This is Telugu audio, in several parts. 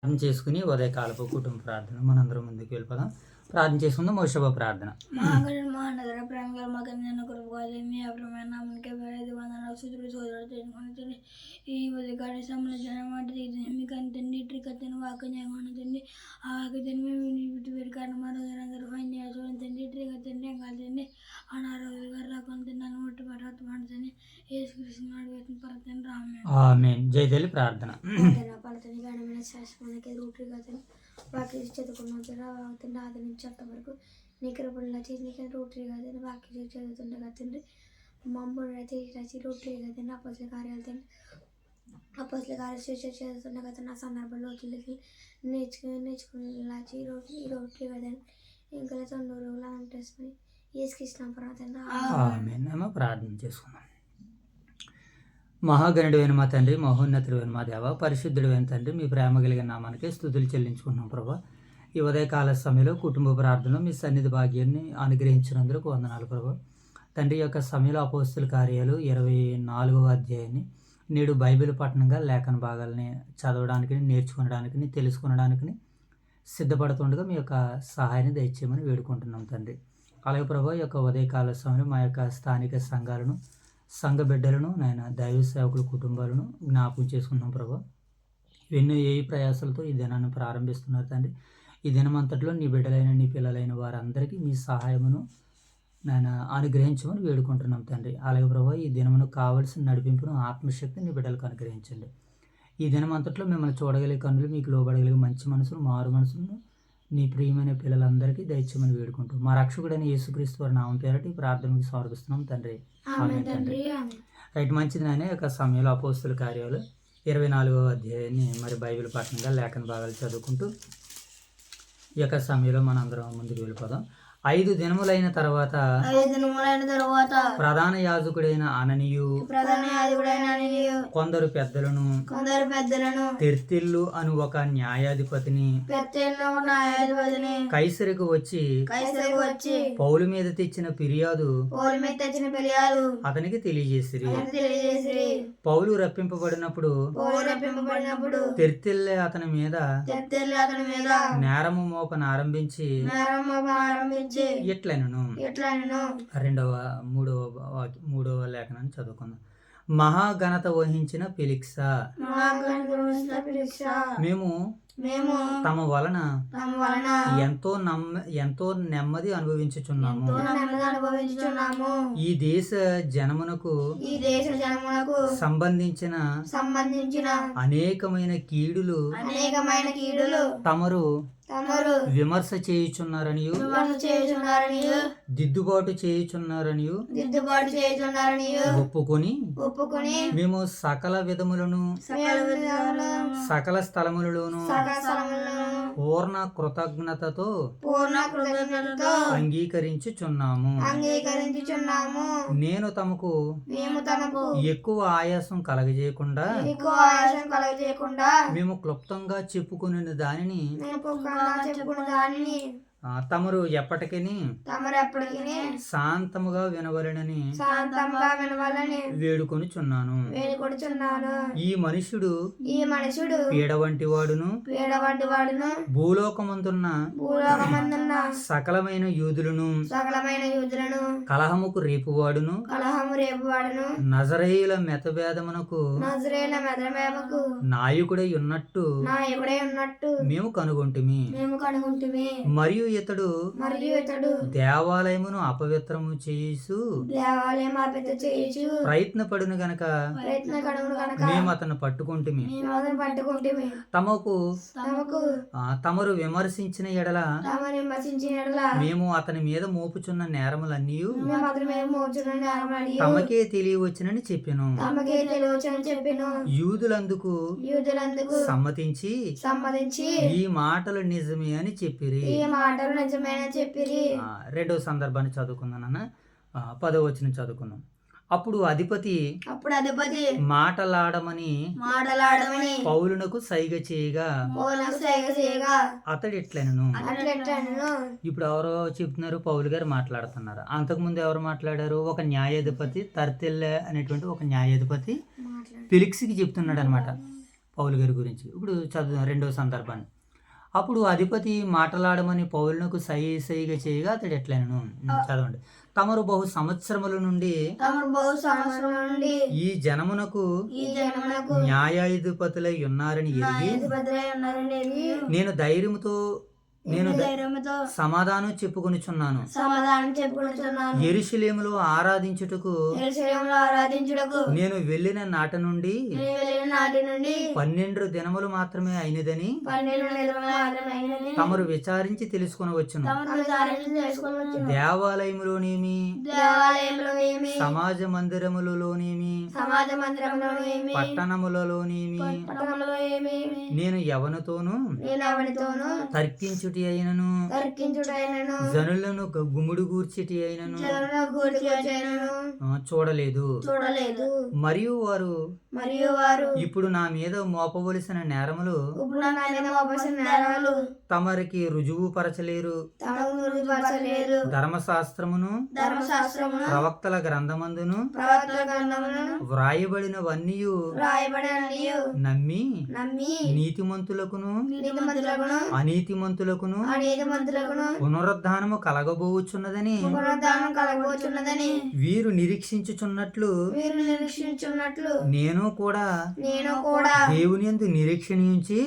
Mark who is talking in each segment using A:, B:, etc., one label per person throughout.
A: ప్రార్థన చేసుకుని ఉదయకాలపు కుటుంబ ప్రార్థన మనందరం ముందుకు వెళ్ళిపోదాం. ప్రార్థన చేసుకుందాం. శుభ ప్రార్థన.
B: మహానగర ప్రేమగా మాకు మీ అభిప్రాయమైన నామకే వేరేది వందనాలు సుతులు సోదరుడు తెలుసుకొని ఈ ఉదయకాల సమయంలో మాట మీకు అంతండి ట్రికత్తని వాక్యం చేయమని ఆ వాక్యతని మేము వీటి కారణం మరోజు ఫైన్ చేయాల్సి ట్రికత్తండి ఎంకాల్తండి అనారోగ్య గారు రాకుండా నన్ను ముట్టి పడవద్దండి ఏసుకృష్ణ అడిగిన పరతని రామే
A: ఆమేన్. జయదేలి ప్రార్థన.
B: పలతని గణమైన శాశ్వతకి రూట్రీ కథని వాక్య చదువుకున్న ఆది నుంచి అంత వరకు నీ కృపణలో చేసి నీకు రోటరీ కదండి వాక్య చదువుతుండే కదండి మమ్మల్ని చేసి రోటరీ కదండి అప్పసల కార్యాలు తండ్రి అప్పసల కార్యాలు చదువుతుండే కదా నా సందర్భంలో రోజులకి నేర్చుకునేలా ఈ రోటరీ కదండి ఇంకా 90 రోజులు అంటేసుకుని ఏసుకృష్ణ ప్రార్థన
A: ప్రార్థన చేసుకున్నాం. మహాగణుడైన మా తండ్రి, మహోన్నతుడైన మా దేవ, పరిశుద్ధుడైన తండ్రి, మీ ప్రేమ కలిగిన నామానికి స్తుతులు చెల్లించుకుంటున్నాం ప్రభా. ఈ ఉదయకాల సమయంలో కుటుంబ ప్రార్థనలో మీ సన్నిధి భాగ్యాన్ని అనుగ్రహించినందుకు వందనాలు ప్రభా. తండ్రి యొక్క సమయంలో అపోస్తుల కార్యాలు 24వ అధ్యాయాన్ని నేడు బైబిల్ పఠనంగా లేఖన భాగాలని చదవడానికి, నేర్చుకోవడానికి, తెలుసుకునడానికి సిద్ధపడుతుండగా మీ యొక్క సహాయాన్ని దయచేయమని వేడుకుంటున్నాం తండ్రి. అలాగే ప్రభా, ఈ యొక్క ఉదయకాల సమయంలో మా యొక్క స్థానిక సంఘాలను, సంఘ బిడ్డలను, నాయన దైవ సేవకుల కుటుంబాలను జ్ఞాపకం చేసుకున్నాం ప్రభా. ఎన్నో ఏ ప్రయాసాలతో ఈ దినాన్ని ప్రారంభిస్తున్నారు తండ్రి. ఈ దినమంతట్లో నీ బిడ్డలైన, నీ పిల్లలైన వారందరికీ మీ సహాయమును నాయన అనుగ్రహించమని వేడుకుంటున్నాం తండ్రి. అలాగే ప్రభా, ఈ దినమును కావలసిన నడిపింపును, ఆత్మశక్తి నీ బిడ్డలకు అనుగ్రహించండి. ఈ దినమంతట్లో మిమ్మల్ని చూడగలిగే కన్నులు, మీకు లోబడగలిగే మంచి మనసులు, మారు మనసులను నీ ప్రియమైన పిల్లలందరికీ దయచేయమని వేడుకుంటూ మా రక్షకుడైన యేసుక్రీస్తు వారి నామం పేరటి ప్రార్థనకు సమర్పిస్తున్నాం తండ్రి. తండ్రి రైట్, మంచిది నాయన. యొక్క సమయంలో అపోస్తుల కార్యాలు 24వ అధ్యాయాన్ని మరి బైబిల్ పఠనంగా లేఖన భాగాలు చదువుకుంటూ ఈ యొక్క సమయంలో మనందరం ముందుకు వెళ్ళిపోదాం. 5 దినములైన తర్వాత ప్రధాన యాజకుడైన అననీయు కొందరు పెద్దలను తెర్తిల్లు అను ఒక న్యాయాధిపతిని కైసరికి వచ్చి పౌలు మీద తెచ్చిన ఫిర్యాదు అతనికి తెలియజేసిరి. పౌలు రప్పింపబడినప్పుడు తెర్తిల్లే అతని మీద నేరము మోపన ఆరంభించి ఎట్లనను. మూడవ లేఖనాన్ని చదువుకుందాం. మహాఘనత వహించిన ఫెలిక్సా, మేము తమ వలన ఎంతో నెమ్మది అనుభవించుచున్నాము. ఈ దేశ జనమునకు సంబంధించిన అనేకమైన కీడులు తమరు విమర్శ చేయుచున్నారనియు దిద్దుబాటు చేయుచున్నారనియు ఒప్పుకొని మేము సకల విధములను సకల స్థలములలోను పూర్ణ కృతజ్ఞతతో అంగీకరించుచున్నాము. నేను తమకు ఎక్కువ ఆయాసం కలగజేయకుండా మేము క్లుప్తంగా చెప్పుకునే దానిని తమరు ఎప్పటికీ శాంతముగా వినవలెనని వేడుకొనుచున్నాను. ఈ మనుషుడు పీడ వంటి వాడును భూలోకమందున్న సకలమైన యూదులను కలహముకు రేపువాడును నజరేయుల మెతభేదమునకు నాయకుడై ఉన్నట్టు మేము కనుగొంటిమి. మరియు ఇతడు దేవాలయమును అపవిత్రము చేయుచు ప్రయత్నపడును గనక మేము అతను పట్టుకుంటుమి. తమరు విమర్శించిన ఎడల మేము అతని మీద మోపుచున్న నేరములన్నీ తమకే తెలియవచ్చునని చెప్పాను. యూదులందుకు సమ్మతించి ఈ మాటలు నిజమే అని చెప్పిరి. రెండవ సందర్భాన్ని చదువుకుందానన్న 10వ వచనం చదువుకుందాం. అప్పుడు అధిపతి మాటలాడమని పౌలునకు సైగ చేయగా అతడు ఎట్లనను. ఇప్పుడు ఎవరో చెప్తున్నారు, పౌలు గారు మాట్లాడుతున్నారు. అంతకుముందు ఎవరు మాట్లాడారు? ఒక న్యాయాధిపతి, తర్తెల్లె అనేటువంటి ఒక న్యాయాధిపతి ఫెలిక్స్కి చెప్తున్నాడు అనమాట. పౌలు గారి గురించి. ఇప్పుడు రెండవ సందర్భాన్ని. అప్పుడు అధిపతి మాటలాడమని పౌలునకు సైగ చేయగా అతడు ఎట్లనెను. చదవండి. తమరు బహు సంవత్సరముల నుండి ఈ జనమునకు న్యాయాధిపతులై ఉన్నారని ఎరిగి నేను ధైర్యముతో సమాధానం చెప్పుకొనుచున్నాను. యెరూషలేములో ఆరాధించుటకు నేను వెళ్ళిన నాటి నుండి 12 దినములు మాత్రమే అయినదని తమరు విచారించి తెలుసుకొనవచ్చును. దేవాలయములోనేమి సమాజ మందిరములలోనేమి పట్టణములలోనేమి నేను ఎవనితోనూ తర్కించుట అయినను జనులను గుమ్ముడు గూర్చిటి అయినను చూడలేదు. మరియు వారు ఇప్పుడు నా మీద మోపవలసిన నేరములు తమరికి రుజువు పరచలేరు. ధర్మశాస్త్రమును ప్రవక్తల గ్రంథమందును వ్రాయబడినవన్నీ నమ్మి నీతిమంతులకును అనీతిమంతులకును పునరుద్ధానము కలగబోచున్నదని వీరు నిరీక్షించుచున్నట్లు నేను కూడా దేవుని యందు నిరీక్షణ ఉంచి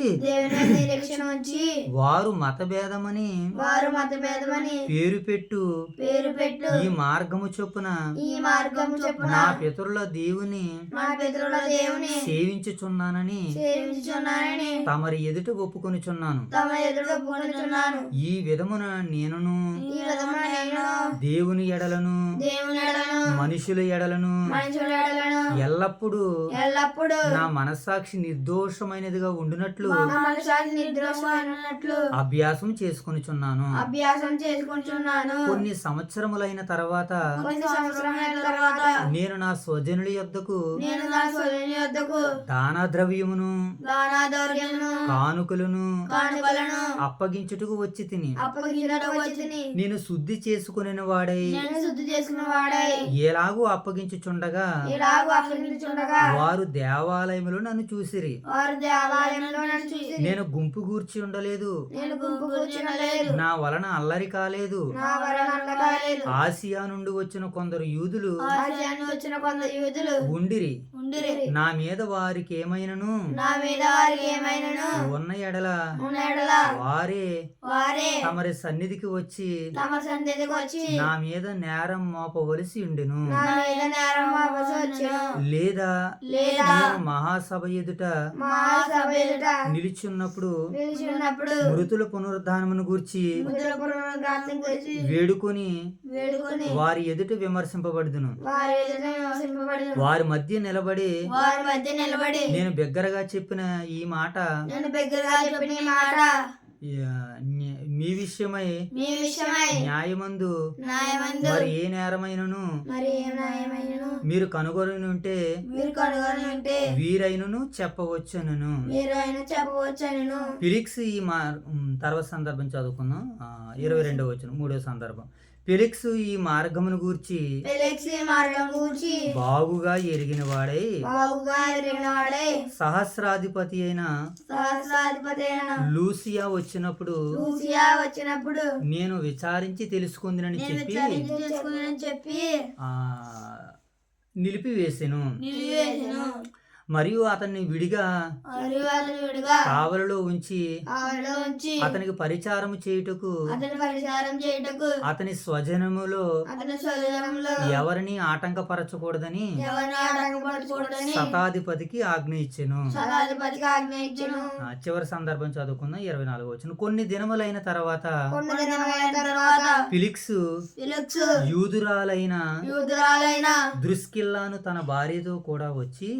A: వారు మతభేదమని పేరు పెట్టు ఈ మార్గము చొప్పున నా పితరుల దేవుని సేవించుచున్నానని తమరి ఎదుట ఒప్పుకొనుచున్నాను. ఈ విధమున నేనును దేవుని ఎడలను మనుషుల ఎడలను ఎల్లప్పుడూ నా మనస్సాక్షి నిర్దోషమైనదిగా ఉండునట్లు అభ్యాసం చేసుకొనుచున్నాను. కొన్ని సంవత్సరములైన తర్వాత నేను నా స్వజనుల యొద్దకు దాన ద్రవ్యమును కానుకలను అప్పగించుటకు వచ్చి తిని నేను శుద్ధి చేసుకుని వాడై ఎలాగూ అప్పగించుచుండగా వారు దేవాలయములో నన్ను చూసిరి. నేను గుంపు గూర్చి ఉండలేదు, నా వలన అల్లరి కాలేదు. ఆసియా నుండి వచ్చిన కొందరు యూదులు ఉండిరి. నా మీద వారికి ఏమైనను ఉన్న ఎడల వారే తమరి సన్నిధికి వచ్చి నా మీద నేరం మోపవలసి ఉండెను. లేదా నేను మహాసభ ఎదుట నిలిచున్నప్పుడు మృతుల పునరుద్ధానమును గూర్చి వేడుకొని వారి ఎదుట విమర్శింపబడుదును. వారి మధ్య నిలబడి నేను బిగ్గరగా చెప్పిన ఈ మాట మీ విషయమై న్యాయమందు మరి ఏ నేరమైనను మీరు కనుగొని ఉంటే వీరైనను చెప్పవచ్చును. ఫిలిక్స్ ఈ తర్వాత సందర్భం చదువుకుందాం. 22వ వచనం 3వ సందర్భం. ఫెలిక్స్ ఈ మార్గమును గూర్చి బాగుగా ఎరిగిన వాడై సహస్రాధిపతి అయిన లూసియా వచ్చినప్పుడు నేను విచారించి తెలుసుకుందినని చెప్పి నిలిపివేసెను. మరియు అతన్ని విడిగా కావలిలో ఉంచి అతనికి పరిచారము చేయుటకు అతని స్వజనములో ఎవరిని ఆటంకపరచకూడదని శతాధిపతికి ఆజ్ఞ ఇచ్చెను. చివరి సందర్భం చదువుకుందాం. 24వ వచనం. కొన్ని దినములైన తర్వాత ఫిలిక్స్ యూదురాలైన ద్రుస్కిల్లాను తన భార్యతో కూడా వచ్చి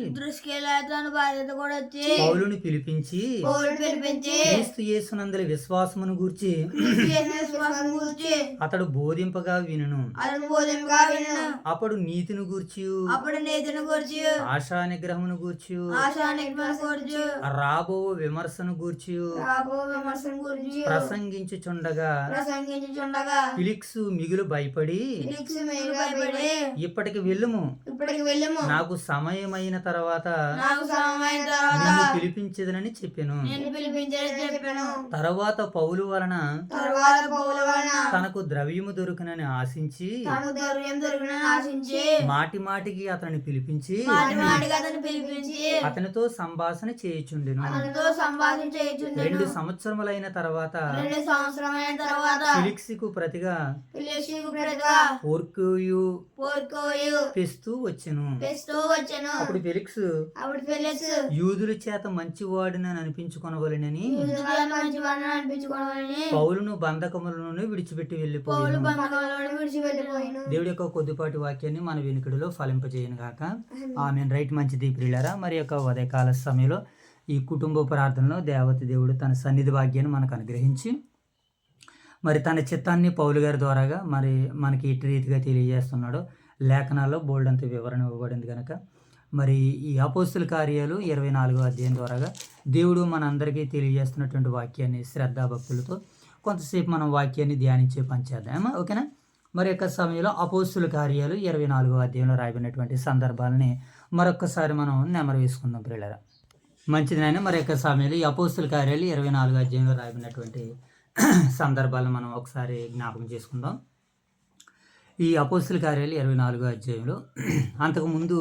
A: పౌలుని పిలిపించి క్రీస్తు యేసునందలి విశ్వాసమును గూర్చి అతడు బోధింపగా వినును. అప్పుడు నీతిని గూర్చి ఆశా నిగ్రహమును గూర్చి రాబో విమర్శను గూర్చి ప్రసంగించుచుండగా ఫిలిక్స్ మిగులు భయపడి ఇప్పటికి వెళ్ళుము, నాకు సమయమైన తర్వాత నిన్ను పిలిపించదనని చెప్పాను. తర్వాత పౌలు వలన తనకు ద్రవ్యము దొరుకునని ఆశించి మాటి మాటికి అతన్ని పిలిపించి అతనితో సంభాషణ చేయుచుండెను. 2 సంవత్సరములైన తర్వాత ఫిలిక్స్కు ప్రతిగా పోర్కియు ఫెస్తు వచ్చెను. అప్పుడు ఫెలిక్స్ యూదుల చేత మంచివాడిని అనిపించుకొనవలెనని పౌలును బంధకముల నుండి విడిచిపెట్టి వెళ్ళిపోయాను. దేవుడి యొక్క కొద్దిపాటి వాక్యాన్ని మన వెనుకడిలో ఫలింపజేయను గాక. ఆమేన్. రైట్. మంచిది ప్రియులారా, మరి యొక్క ఉదయకాల సమయంలో ఈ కుటుంబ ప్రార్థనలో దేవత దేవుడు తన సన్నిధి భాగ్యాన్ని మనకు అనుగ్రహించి మరి తన చిత్తాన్ని పౌలు గారి ద్వారాగా మరి మనకి ఇటు రీతిగా తెలియజేస్తున్నాడు. లేఖనాల్లో బోల్డ్ అంత వివరణ ఇవ్వబడింది కనుక మరి ఈ అపోస్తుల కార్యాలు 24వ అధ్యాయం ద్వారాగా దేవుడు మనందరికీ తెలియజేస్తున్నటువంటి వాక్యాన్ని శ్రద్ధాభక్తులతో కొంతసేపు మనం వాక్యాన్ని ధ్యానించే పనిచేద్దామా? ఓకేనా? మరి యొక్క సమయంలో అపోస్తుల కార్యాలు 24వ అధ్యాయంలో రాయబడినటువంటి సందర్భాలని మరొక్కసారి మనం నెమరు వేసుకుందాం ప్రియులారా. మంచిదినైనా మరి యొక్క సమయంలో ఈ అపోస్తుల కార్యాలు 24వ అధ్యాయంలో రాయబడినటువంటి సందర్భాలను మనం ఒకసారి జ్ఞాపకం చేసుకుందాం. ఈ అపోస్తుల కార్యాలు 24వ అధ్యాయంలో అంతకుముందు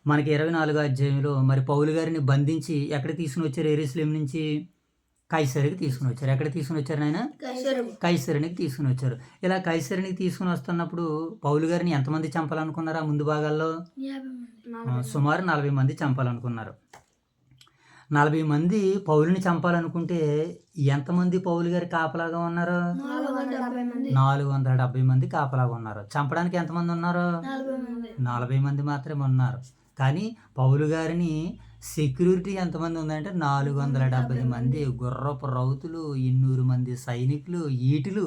A: మనకి 24వ అధ్యాయంలో మరి పౌలు గారిని బంధించి ఎక్కడ తీసుకుని వచ్చారు? యెరూషలేం నుంచి కైసరికి తీసుకుని వచ్చారు. ఎక్కడ తీసుకుని వచ్చారు నాయన? కైసరునికి తీసుకుని వచ్చారు. ఇలా కైసరునికి తీసుకుని వస్తున్నప్పుడు పౌలు గారిని ఎంతమంది చంపాలనుకున్నారు? ఆ ముందు భాగాల్లో సుమారు 40 మంది చంపాలనుకున్నారు. 40 మంది పౌలుని చంపాలనుకుంటే ఎంతమంది పౌలు గారి కాపలాగా ఉన్నారు? 470 మంది కాపలాగా ఉన్నారు. చంపడానికి ఎంతమంది ఉన్నారు? 40 మంది మాత్రమే ఉన్నారు. కానీ పౌలు గారిని సెక్యూరిటీ ఎంతమంది ఉందంటే 470 మంది గుర్రపు రౌతులు, 200 మంది సైనికులు, ఈటులు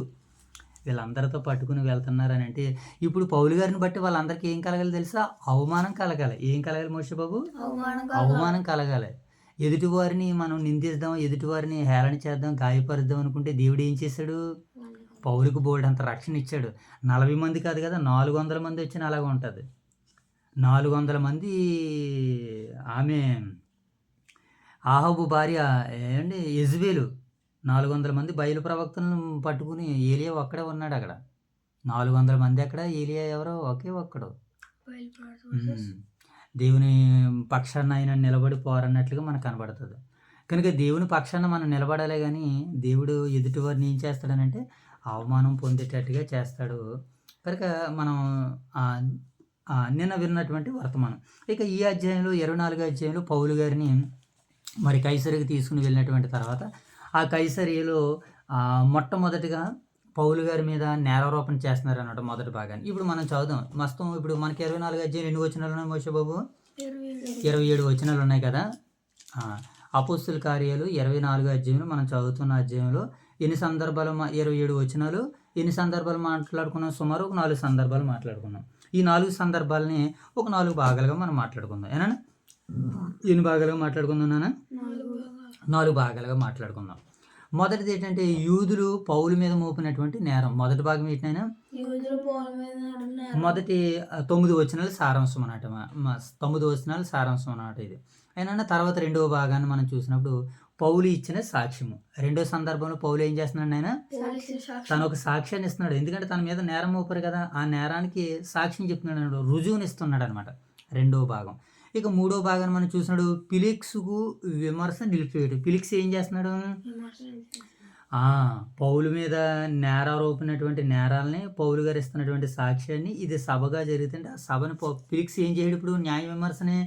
A: వీళ్ళందరితో పట్టుకుని వెళ్తున్నారని అంటే ఇప్పుడు పౌలు గారిని బట్టి వాళ్ళందరికీ ఏం కలగాలి తెలుసా? అవమానం కలగాలి. ఏం కలగాలి మోషే బాబు? అవమానం కలగాలి. ఎదుటివారిని మనం నిందిద్దాం, ఎదుటివారిని హేళన చేద్దాం, గాయపరుద్దాం అనుకుంటే దేవుడు ఏం చేశాడు? పౌలుకు బోల్డ్ అంత రక్షణ ఇచ్చాడు. 40 మంది కాదు కదా, 400 మంది వచ్చిన అలాగే ఉంటుంది. 400 మంది ఆమె ఆహాబు భార్య ఏంటి యెజబెలు 400 మంది బయలు ప్రవక్తలను పట్టుకుని ఏలియా ఒక్కడే ఉన్నాడు అక్కడ. 400 మంది అక్కడ, ఏలియా ఎవరో ఒకే ఒక్కడు. దేవుని పక్షాన ఆయన నిలబడి పోరన్నట్లుగా మనకు కనబడుతుంది. కనుక దేవుని పక్షాన మనం నిలబడాలి. కానీ దేవుడు ఎదుటివారిని ఏం చేస్తాడనంటే అవమానం పొందేటట్టుగా చేస్తాడు. కనుక మనం నిన్న విన్నటువంటి వర్తమానం. ఇక ఈ అధ్యాయంలో 24వ అధ్యాయంలో పౌలు గారిని మరి కైసరికి తీసుకుని వెళ్ళినటువంటి తర్వాత ఆ కైసరిలో మొట్టమొదటిగా పౌలు గారి మీద నేరారోపణ చేస్తున్నారు అన్నమాట మొదటి భాగాన్ని. ఇప్పుడు మనం చదువుదాం మొత్తం. ఇప్పుడు మనకి 24వ అధ్యాయం ఎన్ని వచనాలు ఉన్నాయి మోషే బాబు? 27 వచనాలు ఉన్నాయి కదా. అపోస్తుల కార్యాలు 24వ అధ్యాయంలో మనం చదువుతున్న అధ్యాయంలో ఎన్ని సందర్భాలు? 27 వచనాలు. ఎన్ని సందర్భాలు మాట్లాడుకున్నాం? సుమారు ఒక 4 సందర్భాలు మాట్లాడుకున్నాం. ఈ 4 సందర్భాలని ఒక 4 భాగాలుగా మనం మాట్లాడుకుందాం. ఏనా? ఎన్ని భాగాలుగా మాట్లాడుకుందాం నాన్న? 4 భాగాలుగా మాట్లాడుకుందాం. మొదటిది ఏంటంటే యూదులు పౌలు మీద మోపినటువంటి నేరం. మొదటి భాగం ఏంటైనా మొదటి 9 వచనాలు సారాంశం అన్నమాట. 9 వచనాలు సారాంశం అన్నమాట ఇది. అయినా తర్వాత రెండవ భాగాన్ని మనం చూసినప్పుడు పౌలు ఇచ్చిన సాక్ష్యము. రెండో సందర్భంలో పౌలు ఏం చేస్తున్నాడు? ఆయన తను ఒక సాక్ష్యాన్ని ఇస్తున్నాడు. ఎందుకంటే తన మీద నేరం మోపారు కదా, ఆ నేరానికి సాక్ష్యం చెప్తున్నాడు, రుజువుని ఇస్తున్నాడు అనమాట రెండవ భాగం. ఇక మూడో భాగాన్ని మనం చూసినాడు ఫిలిక్స్కు విమర్శ నిలిపివేయడు. ఫిలిక్స్ ఏం చేస్తున్నాడు? పౌలు మీద నేరారోపినటువంటి నేరాలని పౌలు గారు ఇస్తున్నటువంటి సాక్ష్యాన్ని ఇది సభగా జరుగుతుంటే ఆ సభని ఫిలిక్స్ ఏం చేయడు? ఇప్పుడు న్యాయ విమర్శనే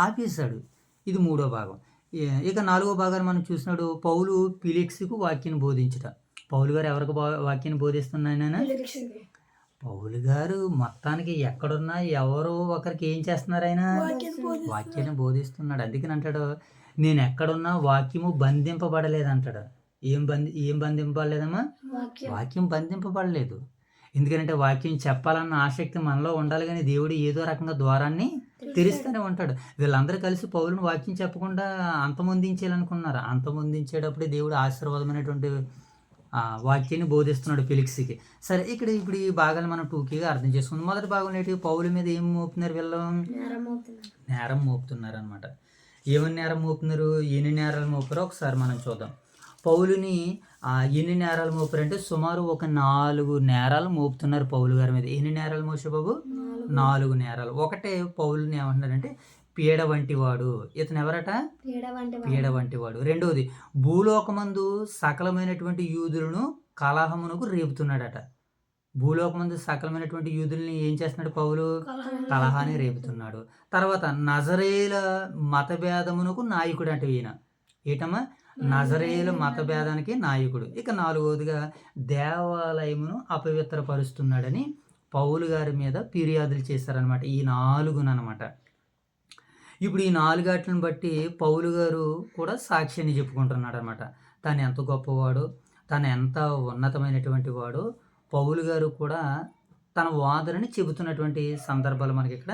A: ఆపేశాడు. ఇది మూడో భాగం. ఇక 4వ భాగాన్ని మనం చూసినాడు పౌలు ఫిలిక్స్కు వాక్యాన్ని బోధించుట. పౌలు గారు ఎవరికి వాక్యాన్ని బోధిస్తున్నాయన? పౌలు గారు మొత్తానికి ఎక్కడున్నా ఎవరో ఒకరికి ఏం చేస్తున్నారు? ఆయన వాక్యాన్ని బోధిస్తున్నాడు. అందుకని అంటాడు నేను ఎక్కడున్నా వాక్యము బంధింపబడలేదు అంటాడు. ఏం బంధింపబడలేదమ్మా? వాక్యం బంధింపబడలేదు. ఎందుకంటే వాక్యం చెప్పాలన్న ఆసక్తి మనలో ఉండాలి. కానీ దేవుడు ఏదో రకంగా ద్వారాన్ని తెరుస్తూనే ఉంటాడు. వీళ్ళందరూ కలిసి పౌలుని వాక్యం చెప్పకుండా అంతమొందించాలనుకున్నారు. అంతమొందించేటప్పుడే దేవుడు ఆశీర్వాదమైనటువంటి వాక్యాన్ని బోధిస్తున్నాడు ఫిలిక్స్కి. సరే, ఇప్పుడు ఈ భాగాలు మనం టూకీగా అర్థం చేసుకుందాం. మొదటి భాగంలో ఏంటి? పౌలు మీద ఏం మోపుతున్నారు? వీళ్ళు నేరం మోపుతున్నారు అనమాట. ఏమని నేరం మోపుతున్నారు, ఎన్ని నేరాలు మోపారో ఒకసారి మనం చూద్దాం. పౌలుని ఎన్ని నేరాలు మోపారంటే సుమారు ఒక 4 నేరాలు మోపుతున్నారు పౌలు గారి మీద. ఎన్ని నేరాలు మోసే బాబు? 4 నేరాలు. ఒకటే పౌలుని ఏమంటున్నారంటే పీడ వంటి వాడు. ఇతను ఎవరట? పీడ వంటి వాడు. రెండవది, భూలోకమందు సకలమైనటువంటి యూదులను కలహమునకు రేపుతున్నాడట. భూలోకమందు సకలమైనటువంటి యూదుల్ని ఏం చేస్తున్నాడు పౌలు? కలహాన్ని రేపుతున్నాడు. తర్వాత నజరేయుల మతభేదమునకు నాయకుడు అంటే ఈయన. ఏటమ్మా? నజరేయుల మతభేదానికి నాయకుడు. ఇక 4వదిగా దేవాలయమును అపవిత్రపరుస్తున్నాడని పౌలు గారి మీద ఫిర్యాదులు చేశారనమాట. ఈ 4 ఇప్పుడు ఈ 4 వాటిని బట్టి పౌలు గారు కూడా సాక్ష్యాన్ని చెప్పుకుంటున్నాడు అనమాట. తను ఎంత గొప్పవాడో, తను ఎంత ఉన్నతమైనటువంటి వాడో పౌలు గారు కూడా తన వాదనని చెబుతున్నటువంటి సందర్భాలు మనకి ఇక్కడ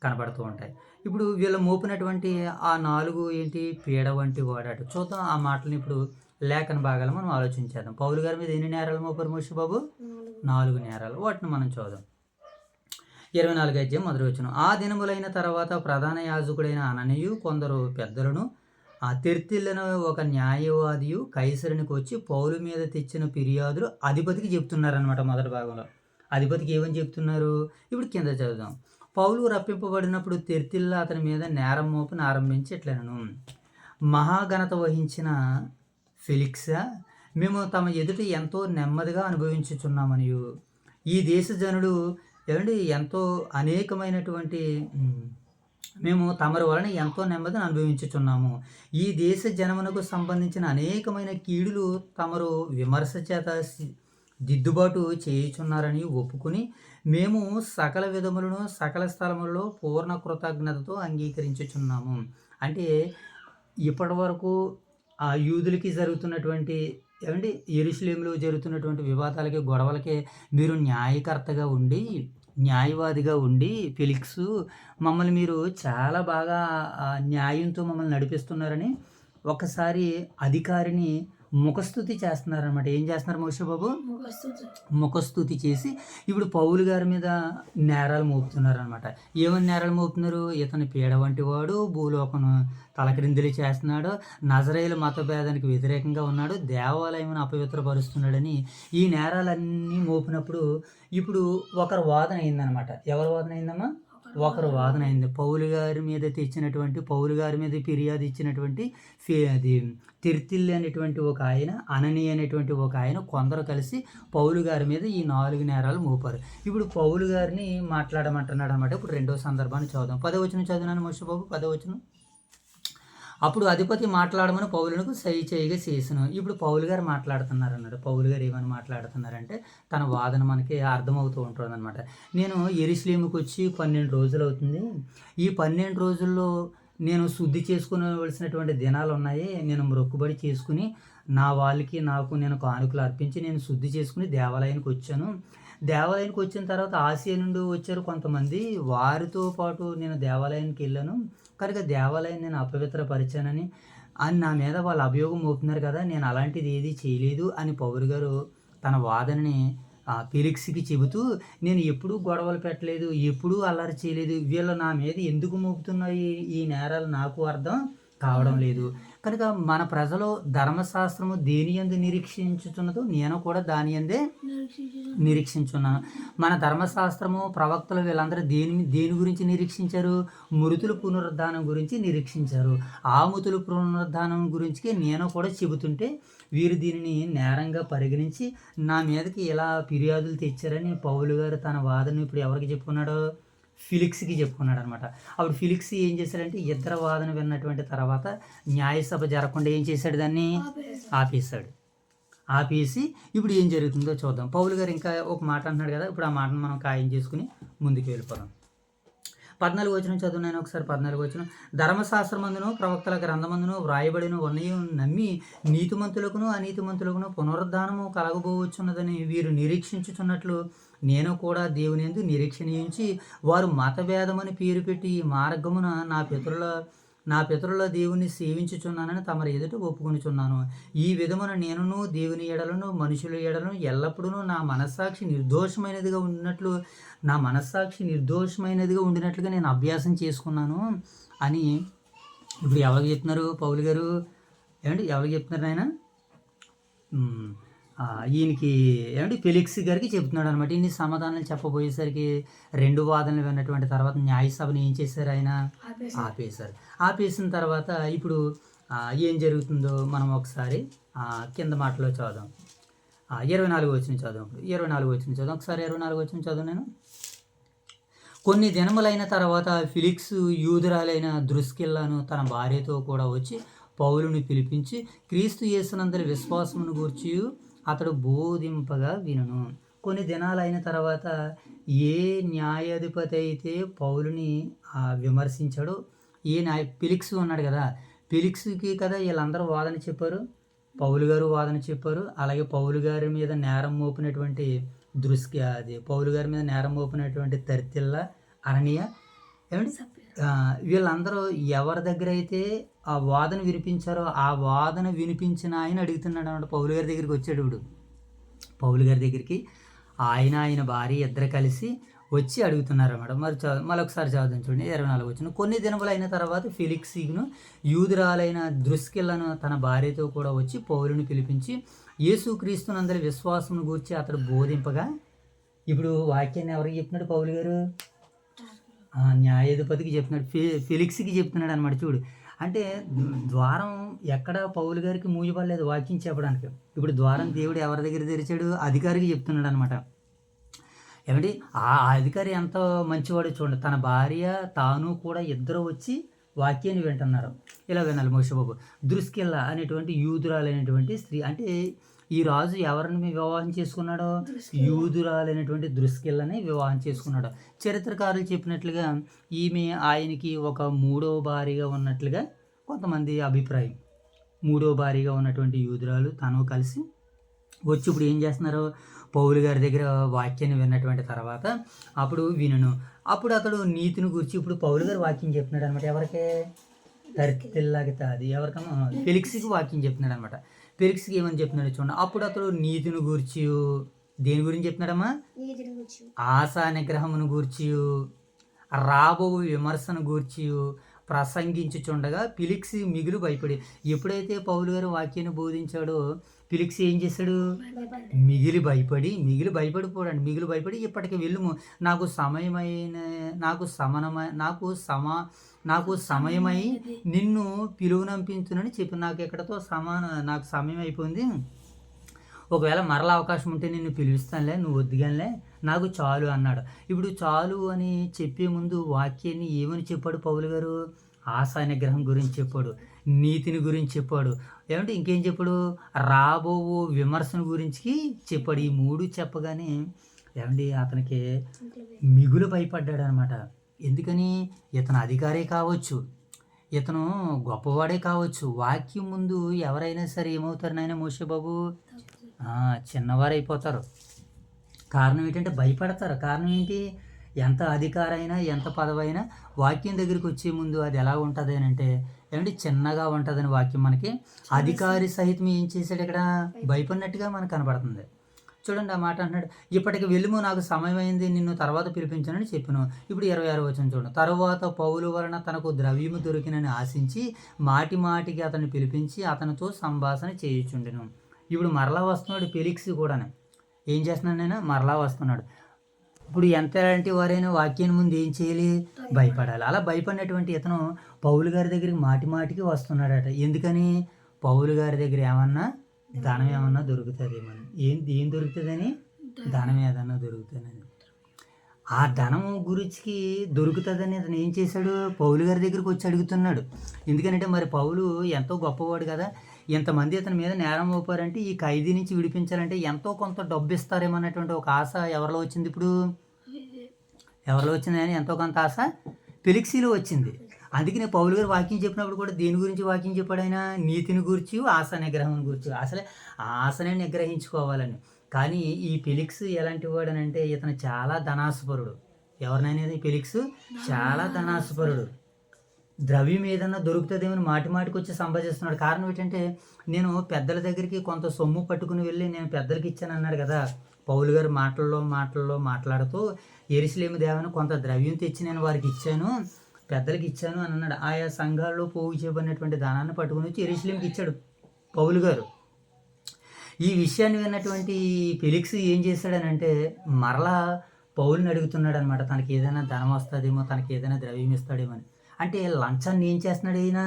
A: కనబడుతూ ఉంటాయి. ఇప్పుడు వీళ్ళు మోపినటువంటి ఆ 4 ఏంటి? పీడ వంటి వాడాడు. చూద్దాం ఆ మాటలను ఇప్పుడు లేఖన భాగాలు మనం ఆలోచించేద్దాం. పౌలు గారి మీద ఎన్ని నేరాలు మోపారు మోషే బాబు? 4 నేరాలు. వాటిని మనం చూద్దాం. 24 అధ్యాయం మొదటి వచనం. ఆ దినములైన తర్వాత ప్రధాన యాజకుడైన అననీయు కొందరు పెద్దలను తెర్తిల్లిన ఒక న్యాయవాదియు కైసరునికి వచ్చి పౌలు మీద తెచ్చిన ఫిర్యాదులు అధిపతికి చెప్తున్నారనమాట. మొదటి భాగంలో అధిపతికి ఏమని చెప్తున్నారు? ఇప్పుడు కింద చదువుదాం. పౌలు రప్పింపబడినప్పుడు తెర్తిల్ల అతని మీద నేరం మోపును ఆరంభించి ఇట్లనను, మహాఘనత వహించిన ఫెలిక్సా, మేము తమ ఎదుట ఎంతో నెమ్మదిగా అనుభవించుచున్నామనియు ఈ దేశ జనుడు ఎంతో అనేకమైనటువంటి మేము తమరి వలన ఎంతో నెమ్మదిని అనుభవించుచున్నాము. ఈ దేశ జనమునకు సంబంధించిన అనేకమైన కీడులు తమరు విమర్శ చేత దిద్దుబాటు చేయుచున్నారని ఒప్పుకుని మేము సకల విధములను సకల స్థలములలో పూర్ణ కృతజ్ఞతతో అంగీకరించుచున్నాము. అంటే ఇప్పటి వరకు ఆ యూదులకి జరుగుతున్నటువంటి యెరూషలేములో జరుగుతున్నటువంటి వివాదాలకి గొడవలకి మీరు న్యాయకర్తగా ఉండి న్యాయవాదిగా ఉండి ఫెలిక్స్ మమ్మల్ని మీరు చాలా బాగా న్యాయంతో మమ్మల్ని నడిపిస్తున్నారని ఒకసారి అధికారిని ముఖస్తుతి చేస్తున్నారనమాట. ఏం చేస్తున్నారు మోషే బాబు? ముఖస్తుతి చేసి ఇప్పుడు పౌలు గారి మీద నేరాలు మోపుతున్నారనమాట. ఏమని నేరాలు మోపుతున్నారు? ఇతను పీడ వంటి వాడు, భూలోకను తలక్రిందులు చేస్తున్నాడు, నజరేయుల మతభేదానికి వ్యతిరేకంగా ఉన్నాడు, దేవాలయమును అపవిత్రపరుస్తున్నాడని ఈ నేరాలన్నీ మోపినప్పుడు ఇప్పుడు ఒకరు వాదన అయిందనమాట. ఎవరి వాదన అయిందమ్మా? ఒకరు వాదన అయింది. పౌలు గారి మీద తెచ్చినటువంటి పౌలు గారి మీద ఫిర్యాదు ఇచ్చినటువంటి అది తెర్తిల్లి అనేటువంటి ఒక ఆయన, అనని అనేటువంటి ఒక ఆయన, కొందరు కలిసి పౌలు గారి మీద ఈ 4 నేరాలు మోపారు. ఇప్పుడు పౌలు గారిని మాట్లాడమంటున్నాడు అనమాట. ఇప్పుడు రెండో సందర్భాన్ని చదువుదాం. 10వ వచనం చదివినాను మోషే బాబు. 10వ వచనం. అప్పుడు అధిపతి మాట్లాడమని పౌలునకు సై చేయగా చేసను. ఇప్పుడు పౌలు గారు మాట్లాడుతున్నారు అన్నాడు. పౌలు గారు ఏమని మాట్లాడుతున్నారంటే తన వాదన మనకి అర్థమవుతూ ఉంటుంది అనమాట. నేను యెరూషలేముకి వచ్చి 12 రోజులు అవుతుంది. ఈ 12 రోజుల్లో నేను శుద్ధి చేసుకునవలసినటువంటి దినాలు ఉన్నాయి. నేను మొక్కుబడి చేసుకుని నా వాళ్ళకి నాకు నేను కానుకలు అర్పించి నేను శుద్ధి చేసుకుని దేవాలయానికి వచ్చాను. దేవాలయానికి వచ్చిన తర్వాత ఆసియా నుండి వచ్చారు కొంతమంది. వారితో పాటు నేను దేవాలయానికి వెళ్ళాను. కనుక దేవాలయం నేను అపవిత్రపరిచానని నా మీద వాళ్ళు అభియోగం మోపుతున్నారు కదా, నేను అలాంటిది ఏది చేయలేదు అని పౌలు గారు తన వాదనని ఫెలిక్స్కి చెబుతూ, నేను ఎప్పుడూ గొడవలు పెట్టలేదు, ఎప్పుడూ అల్లరి చేయలేదు, వీళ్ళు నా మీద ఎందుకు మోపుతున్నాయి ఈ నేరాలు నాకు అర్థం కావడం లేదు. కనుక మన ప్రజలు ధర్మశాస్త్రము దేని యందు నిరీక్షించుచున్నదో నేను కూడా దాని యందే నిరీక్షించున్నాను. మన ధర్మశాస్త్రము ప్రవక్తలు వీళ్ళందరూ దేని గురించి నిరీక్షించారు? మృతుల పునరుద్ధానం గురించి నిరీక్షించారు. ఆ మృతుల పునరుద్ధానం గురించి నేను కూడా చెబుతుంటే వీరు దీనిని నేరంగా పరిగణించి నా మీదకి ఇలా ఫిర్యాదులు తెచ్చారని పౌలు గారు తన వాదన ఇప్పుడు ఎవరికి చెప్పుకున్నాడో? ఫిలిక్స్కి చెప్పుకున్నాడు అనమాట. అప్పుడు ఫిలిక్స్ ఏం చేశాడంటే ఇద్దరు వాదన విన్నటువంటి తర్వాత న్యాయసభ జరగకుండా ఏం చేశాడు? దాన్ని ఆపేశాడు. ఆపేసి ఇప్పుడు ఏం జరుగుతుందో చూద్దాం. పౌలు గారు ఇంకా ఒక మాట అంటున్నాడు కదా, ఇప్పుడు ఆ మాటను మనం ఖాయం చేసుకుని ముందుకు వెళ్ళిపోదాం. 14వ వచనం చదువున్నాను ఒకసారి. 14వ వచనం. ధర్మశాస్త్రమందును ప్రవక్తల గ్రంథమందును వ్రాయబడిన ఉన్నయు నమ్మి నీతిమంతులకును అనీతిమంతులకును పునరుద్ధానము కలగబోవచ్చున్నదని వీరు నిరీక్షించుచున్నట్లు నేను కూడా దేవుని యందు నిరీక్షణ ఉంచి వారు మతభేదమని పేరు పెట్టి ఈ మార్గమున నా పితరుల దేవుని సేవించుచున్నానని తమరి ఎదుట ఒప్పుకొనుచున్నాను. ఈ విధమున నేనును దేవుని ఎడలను మనుషుల ఎడలను ఎల్లప్పుడూ నా మనస్సాక్షి నిర్దోషమైనదిగా ఉండినట్లుగా నేను అభ్యాసం చేసుకున్నాను అని ఇప్పుడు ఎవరికి చెప్తున్నారు పౌలు గారు? ఏమండి ఎవరికి చెప్తున్నారు ఆయన? ఉమ్, ఈయనకి ఏమంటే ఫెలిక్స్ గారికి చెప్తున్నాడు అనమాట. ఇన్ని సమాధానాలు చెప్పబోయేసరికి రెండు వాదనలు విన్నటువంటి తర్వాత న్యాయసభని ఏం చేశారు ఆయన? ఆపేశారు. ఆపేసిన తర్వాత ఇప్పుడు ఏం జరుగుతుందో మనం ఒకసారి కింద మాటలో చదుదాం. 24 వచనం చదువు. 24 వచనం చదువు ఒకసారి. 24 వచనం చదువు నేను. కొన్ని దినములైన తర్వాత ఫిలిక్స్ యూదురాలైన ద్రుస్కిల్లాను తన భార్యతో కూడా వచ్చి పౌలుని పిలిపించి క్రీస్తు యేసునందరి విశ్వాసమును గూర్చి అతడు బోధింపగా వినును. కొన్ని దినాలైన తర్వాత ఏ న్యాయాధిపతి అయితే పౌలుని విమర్శించాడో, ఫిలిక్స్ ఉన్నాడు కదా, ఫిలిక్స్కి కదా వీళ్ళందరూ వాదన చెప్పారు. పౌలు గారు వాదన చెప్పారు. అలాగే పౌలు గారి మీద నేరం మోపినటువంటి పౌలు గారి మీద నేరం మోపినటువంటి తర్తిల్ల, అననీయ, ఏమండి వీళ్ళందరూ ఎవరి దగ్గర అయితే ఆ వాదన వినిపించారో ఆ వాదన వినిపించిన ఆయన అడుగుతున్నాడు అన్నమాట. పౌలు గారి దగ్గరికి వచ్చాడు. ఇప్పుడు పౌలు గారి దగ్గరికి ఆయన భార్య ఇద్దరు కలిసి వచ్చి అడుగుతున్నారు అన్నమాట. మళ్ళీ ఒకసారి చదువుతాం చూడండి. 24 వచ్చిన. కొన్ని దినములు అయిన తర్వాత ఫిలిక్స్ను యూదురాలైన ద్రుస్కిల్లను తన భార్యతో కూడా వచ్చి పౌలుని పిలిపించి యేసుక్రీస్తునందరి విశ్వాసమును గూర్చి అతడు బోధింపగా, ఇప్పుడు వాక్యాన్ని ఎవరికి చెప్తున్నాడు పౌలు గారు? న్యాయాధిపతికి చెప్తున్నాడు. ఫిలిక్స్కి చెప్తున్నాడు అనమాట. చూడు, అంటే ద్వారం ఎక్కడ పౌలు గారికి మూయబడలేదు వాక్యం చెప్పడానికి. ఇప్పుడు ద్వారం దేవుడు ఎవరి దగ్గర తెరిచాడు? అధికారికి చెప్తున్నాడు అనమాట. ఏమండి ఆ అధికారి ఎంత మంచివాడు చూడండి. తన భార్య తాను కూడా ఇద్దరు వచ్చి వాక్యాన్ని వింటున్నారు. ఇలా వినాలి మోషేబాబు. ద్రుస్కిల్ల అనేటువంటి యూదురాలైనటువంటి స్త్రీ, అంటే ఈ రాజు ఎవరిని వివాహం చేసుకున్నాడో? యూదురాలైనటువంటి ద్రుస్కిల్లని వివాహం చేసుకున్నాడు. చరిత్రకారులు చెప్పినట్లుగా ఈమె ఆయనకి ఒక మూడవ భార్యగా ఉన్నట్లుగా కొంతమంది అభిప్రాయం. మూడవ భార్యగా ఉన్నటువంటి యూదురాలు తను కలిసి వచ్చి ఇప్పుడు ఏం చేస్తున్నారు? పౌలు గారి దగ్గర వాక్యాన్ని విన్నటువంటి తర్వాత అప్పుడు వినును. అప్పుడు అతడు నీతిని గురించి ఇప్పుడు పౌలు గారు వాక్యం చెప్తున్నాడు అనమాట. ఎవరికే? తర్తిల్లాగితే అది ఎవరికమ్మా? ఫెలిక్స్కి వాక్యం చెప్తున్నాడు అనమాట. ఫెలిక్స్కి ఏమని చెప్తున్నాడు చూడండి. అప్పుడు అతడు నీతిని గూర్చి, దేని గురించి చెప్తున్నాడమ్మా? ఆశా నిగ్రహమును గూర్చి, రాబో విమర్శను గూర్చి ప్రసంగించుచుండగా ఫిలిక్స్ మిగులు భయపడి, ఎప్పుడైతే పౌలు గారు వాక్యాన్ని బోధించాడో ఫిలిక్స్ ఏం చేశాడు? మిగిలి భయపడిపోయాడు. మిగిలి భయపడి ఇప్పటికి వెళ్ళుము, నాకు సమయమై నిన్ను పిలువనంపించునని చెప్పి, నాకు సమయం అయిపోయింది, ఒకవేళ మరలా అవకాశం ఉంటే నిన్ను పిలుస్తానులే, నువ్వు వద్దుగానిలే, నాకు చాలు అన్నాడు. ఇప్పుడు చాలు అని చెప్పే ముందు వాక్యాన్ని ఏమని చెప్పాడు పౌలు గారు? ఆశా నిగ్రహం గురించి చెప్పాడు, నీతిని గురించి చెప్పాడు, ఏమంటే ఇంకేం చెప్పాడు? రాబో విమర్శన గురించి చెప్పాడు. ఈ మూడు చెప్పగానే ఏమండి అతనికి మిగులు భయపడ్డాడు అనమాట. ఎందుకని? ఇతను అధికారే కావచ్చు, ఇతను గొప్పవాడే కావచ్చు, వాక్యం ముందు ఎవరైనా సరే ఏమవుతారు నాయన మోషేబాబు? చిన్నవారైపోతారు. కారణం ఏంటంటే భయపడతారు. కారణం ఏంటి? ఎంత అధికారైనా ఎంత పదవైనా వాక్యం దగ్గరికి వచ్చే ముందు అది ఎలా ఉంటుంది అని అంటే ఏమంటే చిన్నగా ఉంటుందని వాక్యం మనకి. అధికారి సహితం ఏం చేశాడు? ఇక్కడ భయపడినట్టుగా మనకు కనబడుతుంది. చూడండి ఆ మాట అంటున్నాడు, ఇప్పటికి వెళ్ళుము, నాకు సమయం అయింది, నిన్ను తర్వాత పిలిపించానని చెప్పాను. ఇప్పుడు 26 వచనం చూడండి. తరువాత పౌలు వలన తనకు ద్రవ్యము దొరికినని ఆశించి మాటికి అతన్ని పిలిపించి అతనితో సంభాషణ చేయుచుండెను. ఇప్పుడు మరలా వస్తున్నాడు ఫెలిక్స్ కూడా. ఏం చేస్తున్నాడు? నేను మరలా వస్తున్నాడు. ఇప్పుడు ఎంతలాంటి వారైనా వాక్యాన్ని ముందు ఏం చేయాలి? భయపడాలి. అలా భయపడినటువంటి ఇతను పౌలు గారి దగ్గరికి మాటికి వస్తున్నాడట. ఎందుకని? పౌలు గారి దగ్గర ఏమన్నా ధనం ఏమన్నా దొరుకుతుందేమని. ఏం దొరుకుతుందని? ధనం ఏదన్నా దొరుకుతుందని. ఆ ధనం గురించి దొరుకుతుందని అతను ఏం చేశాడు? పౌలు గారి దగ్గరికి వచ్చి అడుగుతున్నాడు. ఎందుకంటే మరి పౌలు ఎంతో గొప్పవాడు కదా, ఇంతమంది అతని మీద నేరం మోపారంటే ఈ ఖైదీ నుంచి విడిపించాలంటే ఎంతో కొంత డబ్బు ఇస్తారేమన్నటువంటి ఒక ఆశ ఎవరిలో వచ్చింది? ఇప్పుడు ఎవరిలో వచ్చిందని ఎంతో కొంత ఆశ ఫెలిక్సీలో వచ్చింది. అందుకనే పౌలు గారు వాక్యం చెప్పినప్పుడు కూడా దేని గురించి వాక్యం చెప్పాడు ఆయన? నీతిని గురించి, ఆశ నిగ్రహం గురించి. అసలే ఆశనే నిగ్రహించుకోవాలని. కానీ ఈ ఫెలిక్స్ ఎలాంటి వాడు అని అంటే ఇతను చాలా ధనాశపరుడు. ఎవరినైనా ఫెలిక్స్ చాలా ధనాశపరుడు. ద్రవ్యం ఏదన్నా దొరుకుతుందేమని మాటికి వచ్చి సంపాదిస్తున్నాడు. కారణం ఏంటంటే నేను పెద్దల దగ్గరికి కొంత సొమ్ము పట్టుకుని వెళ్ళి నేను పెద్దలకి ఇచ్చాను అన్నాడు కదా. పౌలు గారు మాటల్లో మాట్లాడుతూ యెరూషలేము దేవాలయానికి కొంత ద్రవ్యం తెచ్చి నేను వారికి ఇచ్చాను, పెద్దలకి ఇచ్చాను అని అన్నాడు. ఆయా సంఘాల్లో పోగు చేయబడినటువంటి ధనాన్ని పట్టుకుని వచ్చి యెరూషలేముకి ఇచ్చాడు పౌలు గారు. ఈ విషయాన్ని విన్నటువంటి ఫెలిక్స్ ఏం చేశాడనంటే మరలా పౌలుని అడుగుతున్నాడు అనమాట, తనకి ఏదైనా ధనం వస్తుందేమో, తనకి ఏదైనా ద్రవ్యం ఇస్తాడేమో అని. అంటే లంచాన్ని ఏం చేస్తున్నాడు ఈయన?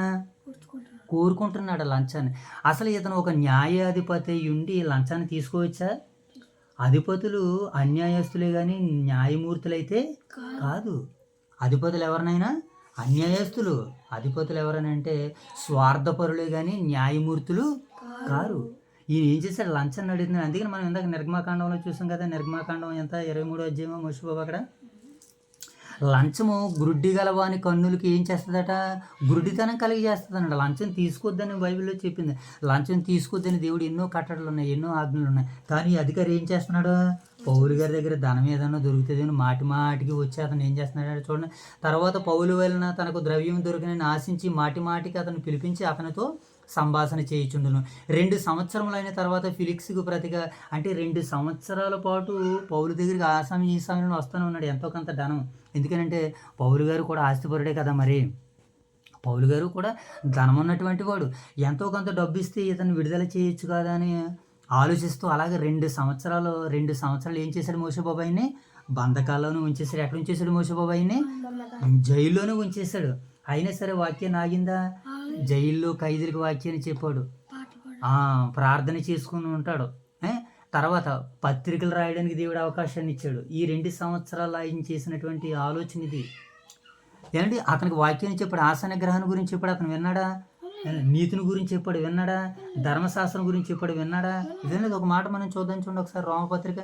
A: కోరుకుంటున్నాడు లంచాన్ని. అసలు ఇతను ఒక న్యాయాధిపతి ఉండి లంచాన్ని తీసుకోవచ్చా? అధిపతులు అన్యాయస్తులే కానీ న్యాయమూర్తులైతే కాదు. అధిపతులు ఎవరినైనా అన్యాయస్తులు. అధిపతులు ఎవరనంటే స్వార్థపరులే కానీ న్యాయమూర్తులు కారు. ఈయన ఏం చేశాడు? లంచాన్ని అడుగుతున్నాడు. అందుకని మనం ఇందాక నిర్గమాకాండంలో చూసాం కదా, నిర్గమాకాండం ఎంత 23వ అధ్యాయమో మోషబాబు అక్కడ. లంచము గురుడ్డి గలవాని కన్నులకి ఏం చేస్తుందట? గురుడితనం కలిగి చేస్తుందన్నమాట. లంచం తీసుకోవద్దని బైబిల్లో చెప్పింది. లంచం తీసుకోవద్దని దేవుడు ఎన్నో కట్టడలు ఉన్నాయి, ఎన్నో ఆజ్ఞలు ఉన్నాయి. కానీ ఈ అధికారి ఏం చేస్తున్నాడు? పౌలు గారి దగ్గర ధనం ఏదన్నా దొరుకుతుంది అని మాటికి వచ్చి అతను ఏం చేస్తున్నాడు చూడండి. తర్వాత పౌలు వలన తనకు ద్రవ్యం దొరికినని ఆశించి మాటికి అతను పిలిపించి అతనితో సంభాషణ చేయుచుండును. 2 సంవత్సరములైన తర్వాత ఫిలిక్స్కు ప్రతిగా, అంటే 2 సంవత్సరాల పాటు పౌలు దగ్గరికి ఆ సమయం ఈ సమయంలో వస్తూనే ఉన్నాడు ఎంతో కొంత ధనం. ఎందుకనంటే పౌలు గారు కూడా ఆస్తిపరుడే కదా, మరి పౌలు గారు కూడా ధనం ఉన్నటువంటి వాడు. ఎంతో కొంత డబ్బు ఇస్తే ఇతను విడుదల చేయొచ్చు కదా అని ఆలోచిస్తూ అలాగే 2 సంవత్సరాలు ఏం చేశాడు? మోషేబాబాయిని బంధకాల్లోనే ఉంచేశాడు. ఎక్కడ ఉంచేశాడు? మోషేబాబాయిని జైల్లోనే ఉంచేశాడు. అయినా సరే వాక్యం ఆగిందా? జైల్లో ఖైదీలకు వాక్యాన్ని చెప్పాడు, ప్రార్థన చేసుకుని ఉంటాడు. తర్వాత పత్రికలు రాయడానికి దేవుడు అవకాశాన్ని ఇచ్చాడు. ఈ 2 సంవత్సరాలు ఆయన చేసినటువంటి ఆలోచన ఇది. ఏంటంటే అతనికి వాక్యాన్ని చెప్పాడు, ఆసన గ్రహణ గురించి చెప్పాడు, అతను విన్నాడా? నీతిని గురించి చెప్పాడు, విన్నాడా? ధర్మశాస్త్రం గురించి చెప్పాడు, విన్నాడా? ఇదనేది ఒక మాట మనం చూద్దాం. చూడండి ఒకసారి రోమపత్రిక.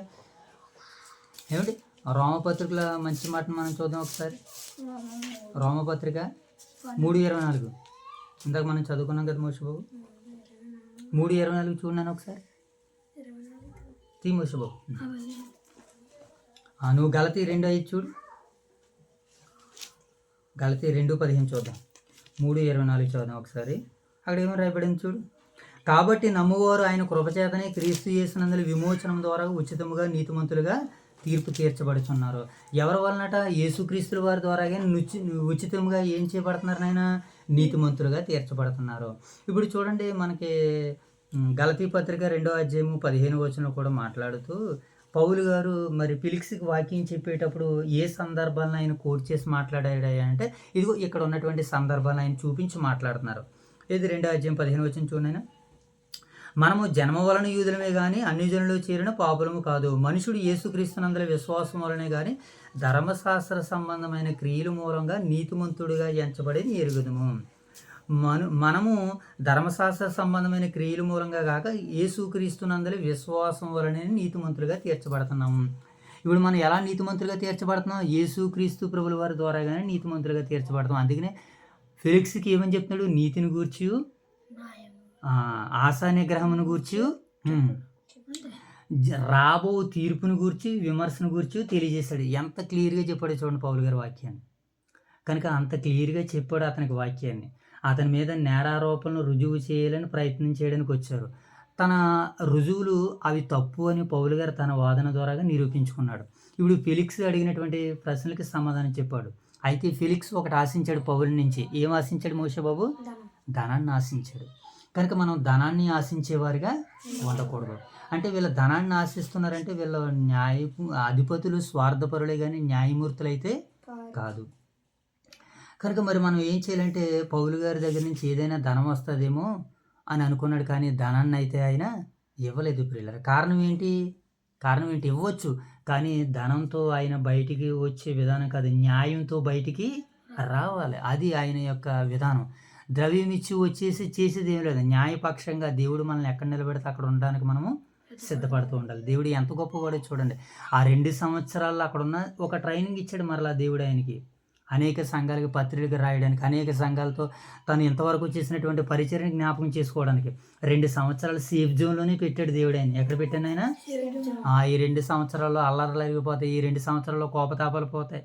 A: ఏమిటి రోమపత్రికల మంచి మాటను మనం చూద్దాం ఒకసారి. రోమపత్రిక 3:24 ఇందాక మనం చదువుకున్నాం కదా మోషబాబు. 3:24 చూడన్నాను ఒకసారి. తీ మోషబాబు. నువ్వు గలతీ 2:5 చూడు. గలతీ 2:15 చూద్దాం. 3:24 చూద్దాం ఒకసారి. అక్కడ ఏమో రాయబడింది చూడు. కాబట్టి నమ్మువారు ఆయన కృపచేతనే క్రీస్తు యేసునందు విమోచనం ద్వారా ఉచితముగా నీతిమంతులుగా తీర్పు తీర్చబడుచున్నారు. ఎవరి వలనట? యేసుక్రీస్తుల వారి ద్వారా కానీ ఉచితంగా ఏం చేయబడుతున్నారు? నాయన నీతిమంతులుగా తీర్చబడుతున్నారు. ఇప్పుడు చూడండి, మనకి గలతీ పత్రిక 2వ అధ్యాయము 15వ వచనంలో కూడా మాట్లాడుతూ పౌలు గారు మరి ఫిలిక్స్కి వాక్యం చెప్పేటప్పుడు ఏ సందర్భాలను ఆయన కోట్ చేసి మాట్లాడాడు అంటే, ఇదిగో ఇక్కడ ఉన్నటువంటి సందర్భాలను ఆయన చూపించి మాట్లాడుతున్నారు. ఇది 2వ అధ్యాయం 15వ వచనం చూడండి. మనము జన్మ వలన యూదులమే కానీ అన్యజనులు చేరిన పాపులము కాదు. మనుషుడు యేసుక్రీస్తునందల విశ్వాసం వలనే కానీ ధర్మశాస్త్ర సంబంధమైన క్రియల మూలంగా నీతిమంతుడిగా ఎంచబడేది ఎరుగుదము. మనము ధర్మశాస్త్ర సంబంధమైన క్రియల మూలంగా కాక యేసుక్రీస్తునందల విశ్వాసం వలనే నీతిమంతులుగా తీర్చబడుతున్నాము. ఇప్పుడు మనం ఎలా నీతిమంతులుగా తీర్చబడుతున్నాం? యేసుక్రీస్తు ప్రభుల వారి ద్వారా కానీ నీతిమంతులుగా తీర్చబడతాం. అందుకనే ఫెలిక్స్కి ఏమని చెప్తున్నాడు? నీతిని గూర్చి, ఆశా నిగ్రహమును గూర్చి, రాబో తీర్పును గూర్చి, విమర్శను గూర్చి తెలియజేశాడు. ఎంత క్లియర్గా చెప్పాడు చూడండి పౌలు గారి వాక్యాన్ని. కనుక అంత క్లియర్గా చెప్పాడు అతనికి వాక్యాన్ని. అతని మీద నేరారోపణలు రుజువు చేయాలని ప్రయత్నం చేయడానికి వచ్చారు. తన రుజువులు అవి తప్పు అని పౌలు గారు తన వాదన ద్వారా నిరూపించుకున్నాడు. ఇప్పుడు ఫెలిక్స్ అడిగినటువంటి ప్రశ్నలకి సమాధానం చెప్పాడు. అయితే ఫెలిక్స్ ఒకటి ఆశించాడు పౌలు నుంచి. ఏం ఆశించాడు మోషేబాబు? ధనాన్ని ఆశించాడు. కనుక మనం ధనాన్ని ఆశించేవారిగా ఉండకూడదు. అంటే వీళ్ళ ధనాన్ని ఆశిస్తున్నారంటే వీళ్ళ అధిపతులు స్వార్థపరులే కానీ న్యాయమూర్తులు అయితే కాదు. కనుక మరి మనం ఏం చేయాలంటే పౌలు గారి దగ్గర నుంచి ఏదైనా ధనం వస్తుందేమో అని అనుకున్నాడు, కానీ ధనాన్ని అయితే ఆయన ఇవ్వలేదు ప్రియులారా. కారణం ఏంటి? ఇవ్వచ్చు, కానీ ధనంతో ఆయన బయటికి వచ్చే విధానం కాదు, న్యాయంతో బయటికి రావాలి. అది ఆయన యొక్క విధానం. ద్రవ్యం ఇచ్చి చేసేది ఏం లేదు. న్యాయపక్షంగా దేవుడు మనల్ని ఎక్కడ నిలబెడితే అక్కడ ఉండడానికి మనము సిద్ధపడుతూ ఉండాలి. దేవుడు ఎంత గొప్పవాడో చూడండి. ఆ 2 సంవత్సరాల్లో అక్కడ ఉన్న ఒక ట్రైనింగ్ ఇచ్చాడు మరలా దేవుడు ఆయనకి. అనేక సంఘాలకి పత్రికలు రాయడానికి, అనేక సంఘాలతో తను ఇంతవరకు చేసినటువంటి పరిచర్ని జ్ఞాపకం చేసుకోవడానికి 2 సంవత్సరాలు సేఫ్ జోన్లోనే పెట్టాడు దేవుడు ఆయన. ఎక్కడ పెట్టాను ఆయన? ఈ 2 సంవత్సరాల్లో అల్లర్లు అరిగిపోతాయి, ఈ 2 సంవత్సరాల్లో కోపతాపాలు పోతాయి.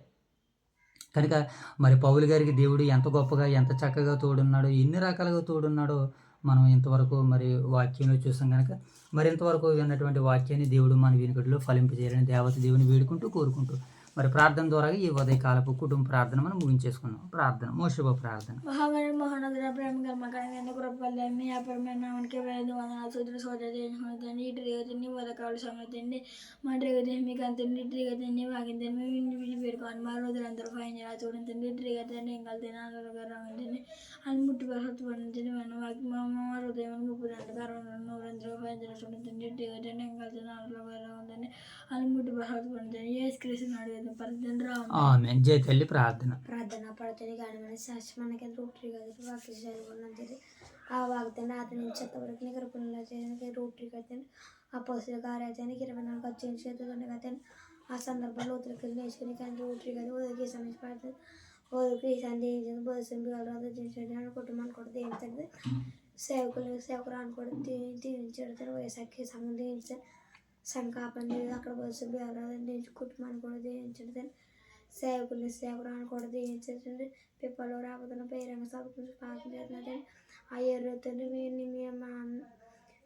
A: కనుక మరి పౌలు గారికి దేవుడు ఎంత గొప్పగా ఎంత చక్కగా తోడున్నాడో, ఎన్ని రకాలుగా తోడున్నాడో మనం ఇంతవరకు మరి వాక్యంలో చూసాం. కనుక మరి ఇంతవరకు విన్నటువంటి వాక్యాన్ని దేవుడు మన వినికిడిలో ఫలింపజేయాలని దేవత దేవుని వేడుకుంటూ కోరుకుంటూ మరి ప్రార్థన ద్వారా ఈ ఉదయకాలపు కుటుంబ ప్రార్థన మనం ముగించేసుకున్నాం. ప్రార్థన మోషేబు ప్రార్థన.
B: మహాగణ మహానదుల ప్రేమ కర్మకాన్ని కృపల్లి మీ అపరమైన మనకి వేద వందన సూత్ర సోదరి ఇటుగతండి వదకాలు సమతండి మా డ్రిగతి మీకు అంతండి ఇటుగతండి వాకింతండి మేము ఇంటి పేరుకోండి మా రోజులందరూ ఫైన్ చేయాలి చూడండి ఇటుగతండి ఇంకా తినాలి అని ముట్టి పడుతుంది మనం మా హృదయం ముప్పుదండి కరోనా ఫైన్ చేయాలి చూడండి ఇటుగతండి ఇంకా తినాలి అని ముట్టి పడుతుంది ఏ స్క్రీన్ అడిగేది పరిస్థితి రావు.
A: ఆమేన్. జై తల్లి ప్రార్థన.
B: ప్రార్థన పడుతుంది కానీ మన శాశ్వతకి రూట్రీ కదా వాక్య చదువుకున్నది ఆ వాగ్దాన్ని అతని చెత్తవరకు నీకు రూపంలో చేయడానికి రూట్రీ కదండి ఆ పశువుల కార్యాచానికి 24 వచ్చి చేతుండే కదండి ఆ సందర్భంలో ఉత్తరకి నేర్చుకుని కానీ రూట్రీ కదా ఉదయకి సమస్య పడుతుంది ఉదయకి సందేహించింది బోధించాడు కుటుంబాన్ని కూడా దీవించండి సేవకురాన్ని కూడా దీవించాడు వైశాఖి సంఘం దీవించాడు సంకాపండి అక్కడ బోధించి ఎవరు కుటుంబాన్ని కూడా దీవించండి సేవకురాన్ని కూడా దీవించండి పిప్పలో రాబోతున్న బహిరంగ సభ గురించి ప్రార్థన చేస్తున్నదండి ఆ ఎర్రతండి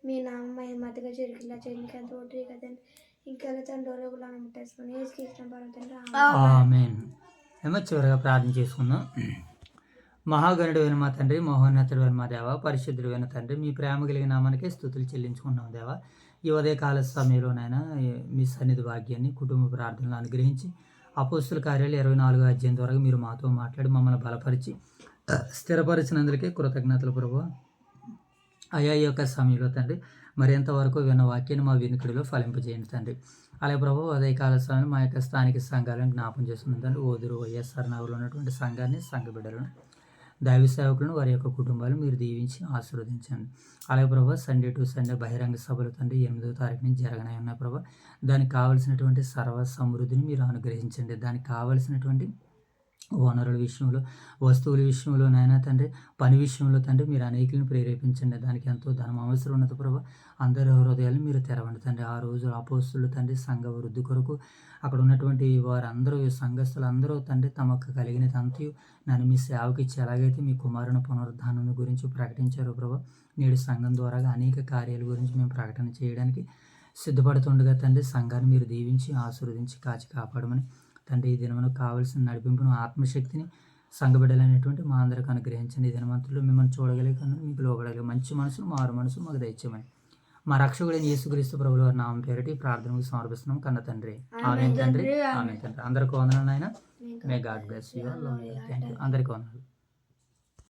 B: మీ నామ మధ్యగా చెరుకులా చేయడానికి ఎంత ఒకటి కదండి ఇంకా తండ్రి గులాన్ని ముట్టేసుకొని ఇష్టం పడుతుంది.
A: ఆమేన్. ఏమో చివరిగా ప్రార్థన చేసుకుందాం. మహాగణుడైన మా తండ్రి, మహోన్నతుడైన మా దేవ, పరిశుద్ధుడైన తండ్రి, మీ ప్రేమ కలిగిన నామానికే స్తుతులు చెల్లించుకున్నాం దేవా. ఈ ఉదయకాల సమయంలోనైనా మీ సన్నిధి భాగ్యాన్ని కుటుంబ ప్రార్థనలు అనుగ్రహించి అపోస్తుల కార్యాలు 24వ అధ్యాయం ద్వారా మీరు మాతో మాట్లాడి మమ్మల్ని బలపరిచి స్థిరపరిచినందుకే కృతజ్ఞతలు ప్రభువా. అయా ఈ యొక్క సమయంలో తండ్రి మరి ఎంతవరకు విన్న వాక్యాన్ని మా వినికిడిలో ఫలింపజేయండి తండ్రి. అలాగే ప్రభు ఉదయకాల సమయంలో మా యొక్క స్థానిక సంఘాలను జ్ఞాపం చేస్తున్నాం తండ్రి. ఓదురు వైఎస్ఆర్ నగర్లో ఉన్నటువంటి సంఘాన్ని, సంఘ బిడ్డలను, దైవ సేవకులను, వారి యొక్క కుటుంబాలు మీరు దీవించి ఆశీర్వదించండి. అలాగే ప్రభా సండే టు సండే బహిరంగ సభలు తండ్రి 8వ తారీఖు నుంచి జరగనే ఉన్నాయి ప్రభా. దానికి కావలసినటువంటి సర్వ సమృద్ధిని మీరు అనుగ్రహించండి. దానికి కావలసినటువంటి వనరుల విషయంలో, వస్తువుల విషయంలోనైనా తండ్రి, పని విషయంలో తండ్రి మీరు అనేకులను ప్రేరేపించండి. దానికి ఎంతో ధనం అవసరం ఉన్నది ప్రభా. అందరి హృదయాలు మీరు తెరవండి తండ్రి. ఆ రోజు అపోస్తులు తండ్రి సంఘ వృద్ధి కొరకు అక్కడ ఉన్నటువంటి వారందరూ సంఘస్థులు అందరూ తండ్రి తమకు కలిగినది అంతయు నన్ను మీ సేవకి ఇచ్చి ఎలాగైతే మీ కుమారుని పునరుద్ధానం గురించి ప్రకటించారు ప్రభా. నేడు సంఘం ద్వారా అనేక కార్యాల గురించి మేము ప్రకటన చేయడానికి సిద్ధపడుతుండగా తండ్రి సంఘాన్ని మీరు దీవించి ఆశీర్వదించి కాచి కాపాడమని తండ్రి ఈ దినమునకు కావలసిన నడిపింపును, ఆత్మశక్తిని సంఘ బిడ్డలైనటువంటి మా అందరికి అనుగ్రహించండి. ఈ దినమంతుల్లో మిమ్మల్ని చూడగలిగే మీకు లోబడగలిగే మంచి మనసు, మారు మనసు మాకు దయచేయమని మా రక్షకుడైన యేసుక్రీస్తు ప్రభుల వారి నామం పేరటి ప్రార్థనకు సమర్పిస్తున్నాం కన్న తండ్రి. ఆమేన్ తండ్రి. ఆమేన్ తండ్రి. అందరికీ వందనాలు నాయన. May God bless you. Thank you. అందరికీ వందనాలు.